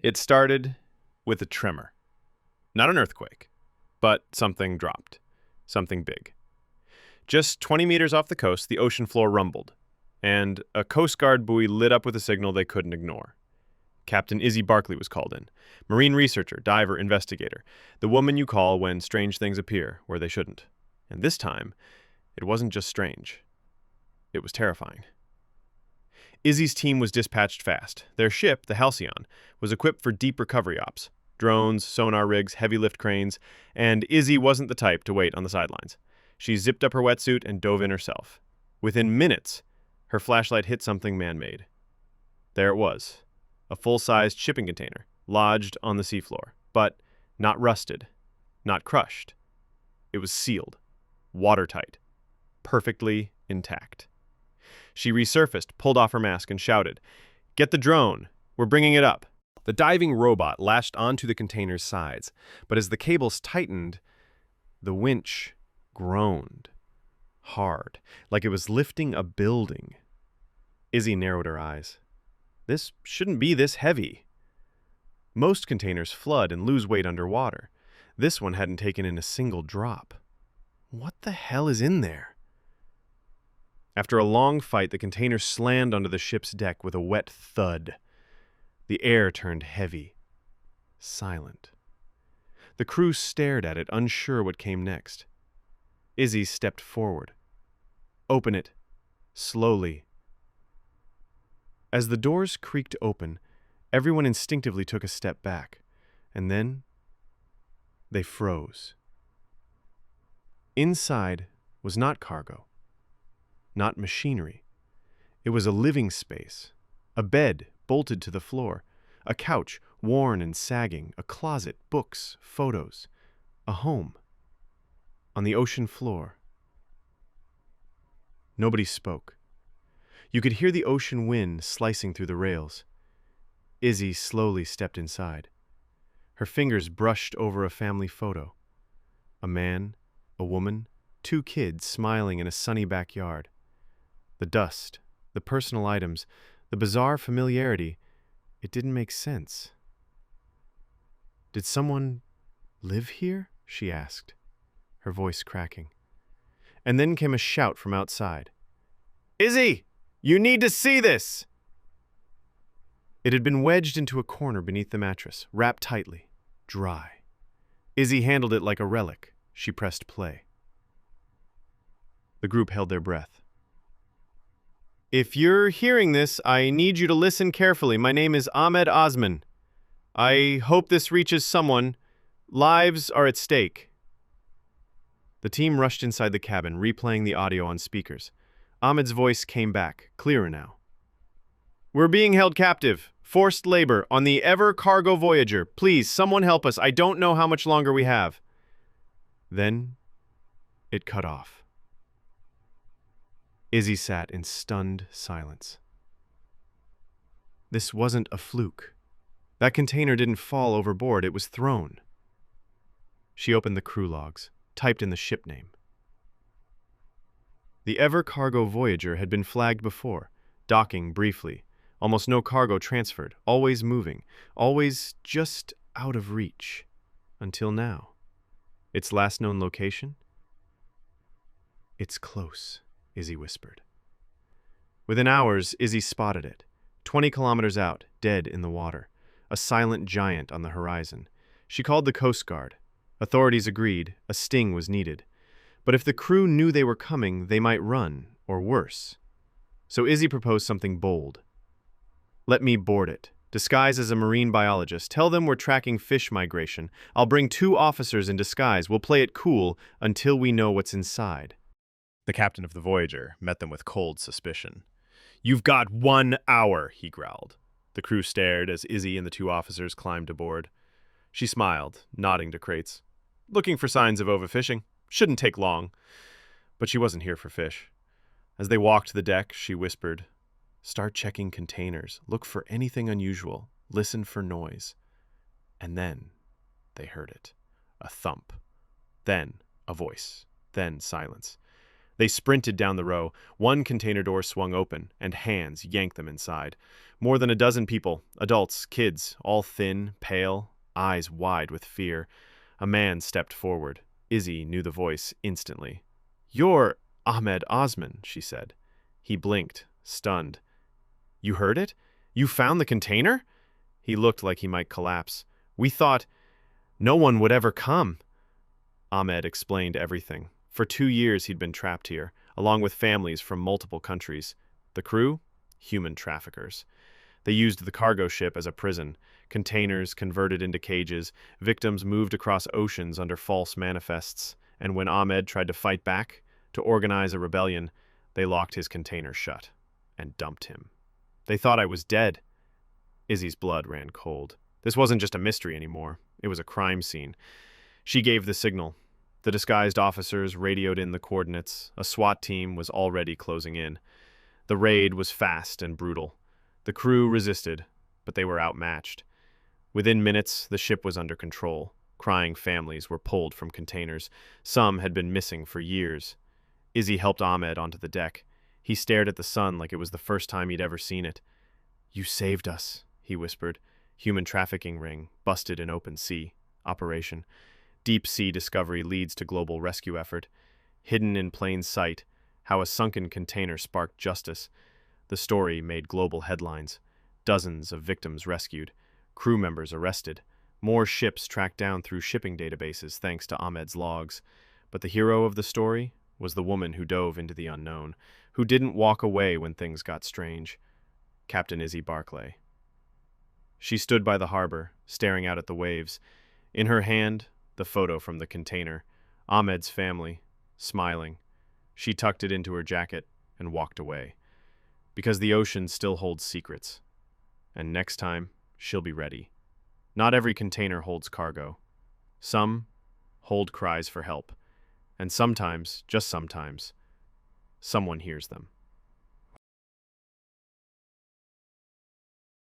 It started with a tremor. Not an earthquake, but something dropped. Something big. Just 20 meters off the coast, the ocean floor rumbled, and a Coast Guard buoy lit up with a signal they couldn't ignore. Captain Izzy Barkley was called in. Marine researcher, diver, investigator. The woman you call when strange things appear where they shouldn't. And this time, it wasn't just strange. It was terrifying. Izzy's team was dispatched fast. Their ship, the Halcyon, was equipped for deep recovery ops. Drones, sonar rigs, heavy lift cranes, and Izzy wasn't the type to wait on the sidelines. She zipped up her wetsuit and dove in herself. Within minutes, her flashlight hit something man-made. There it was, a full-sized shipping container, lodged on the seafloor, but not rusted, not crushed. It was sealed, watertight, perfectly intact. She resurfaced, pulled off her mask, and shouted, "Get the drone! We're bringing it up!" The diving robot lashed onto the container's sides, but as the cables tightened, the winch groaned, hard, like it was lifting a building. Izzy narrowed her eyes. This shouldn't be this heavy. Most containers flood and lose weight underwater. This one hadn't taken in a single drop. What the hell is in there? After a long fight, the container slammed onto the ship's deck with a wet thud. The air turned heavy, silent. The crew stared at it, unsure what came next. Izzy stepped forward. "Open it. Slowly." As the doors creaked open, everyone instinctively took a step back, and then they froze. Inside was not cargo, not machinery. It was a living space, a bed bolted to the floor, a couch worn and sagging, a closet, books, photos, a home. On the ocean floor. Nobody spoke. You could hear the ocean wind slicing through the rails. Izzy slowly stepped inside. Her fingers brushed over a family photo. A man, a woman, 2 kids smiling in a sunny backyard. The dust, the personal items, the bizarre familiarity, it didn't make sense. "Did someone live here?" she asked, her voice cracking. And then came a shout from outside. "Izzy, you need to see this!" It had been wedged into a corner beneath the mattress, wrapped tightly, dry. Izzy handled it like a relic. She pressed play. The group held their breath. "If you're hearing this, I need you to listen carefully. My name is Ahmed Osman. I hope this reaches someone. Lives are at stake." The team rushed inside the cabin, replaying the audio on speakers. Ahmed's voice came back, clearer now. "We're being held captive. Forced labor on the Ever Cargo Voyager. Please, someone help us. I don't know how much longer we have." Then it cut off. Izzy sat in stunned silence. This wasn't a fluke. That container didn't fall overboard, it was thrown. She opened the crew logs, typed in the ship name. The Ever Cargo Voyager had been flagged before, docking briefly, almost no cargo transferred, always moving, always just out of reach. Until now. Its last known location? "It's close," Izzy whispered. Within hours, Izzy spotted it, 20 kilometers out, dead in the water, a silent giant on the horizon. She called the Coast Guard. Authorities agreed, a sting was needed. But if the crew knew they were coming, they might run, or worse. So Izzy proposed something bold. "Let me board it. Disguise as a marine biologist. Tell them we're tracking fish migration. I'll bring 2 officers in disguise. We'll play it cool until we know what's inside." The captain of the Voyager met them with cold suspicion. "You've got 1 hour, he growled. The crew stared as Izzy and the 2 officers climbed aboard. She smiled, nodding to crates. "Looking for signs of overfishing. Shouldn't take long." But she wasn't here for fish. As they walked the deck, she whispered, "Start checking containers. Look for anything unusual. Listen for noise." And then they heard it. A thump. Then a voice. Then silence. They sprinted down the row. One container door swung open, and hands yanked them inside. More than a dozen people, adults, kids, all thin, pale, eyes wide with fear. A man stepped forward. Izzy knew the voice instantly. "You're Ahmed Osman," she said. He blinked, stunned. "You heard it? You found the container?" He looked like he might collapse. "We thought no one would ever come." Ahmed explained everything. For 2 years he'd been trapped here, along with families from multiple countries. The crew? Human traffickers. They used the cargo ship as a prison. Containers converted into cages, victims moved across oceans under false manifests, and when Ahmed tried to fight back, to organize a rebellion, they locked his container shut and dumped him. They thought I was dead. Izzy's blood ran cold. This wasn't just a mystery anymore. It was a crime scene. She gave the signal. The disguised officers radioed in the coordinates. A SWAT team was already closing in. The raid was fast and brutal. The crew resisted, but they were outmatched. Within minutes, the ship was under control. Crying families were pulled from containers. Some had been missing for years. Izzy helped Ahmed onto the deck. He stared at the sun like it was the first time he'd ever seen it. "You saved us," he whispered. Human trafficking ring, busted in open sea. Operation. Deep sea discovery leads to global rescue effort. Hidden in plain sight, how a sunken container sparked justice. The story made global headlines. Dozens of victims rescued. Crew members arrested. More ships tracked down through shipping databases thanks to Ahmed's logs. But the hero of the story was the woman who dove into the unknown, who didn't walk away when things got strange. Captain Izzy Barclay. She stood by the harbor, staring out at the waves. In her hand, the photo from the container. Ahmed's family, smiling. She tucked it into her jacket and walked away. Because the ocean still holds secrets. And next time, she'll be ready. Not every container holds cargo. Some hold cries for help. And sometimes, just sometimes, someone hears them.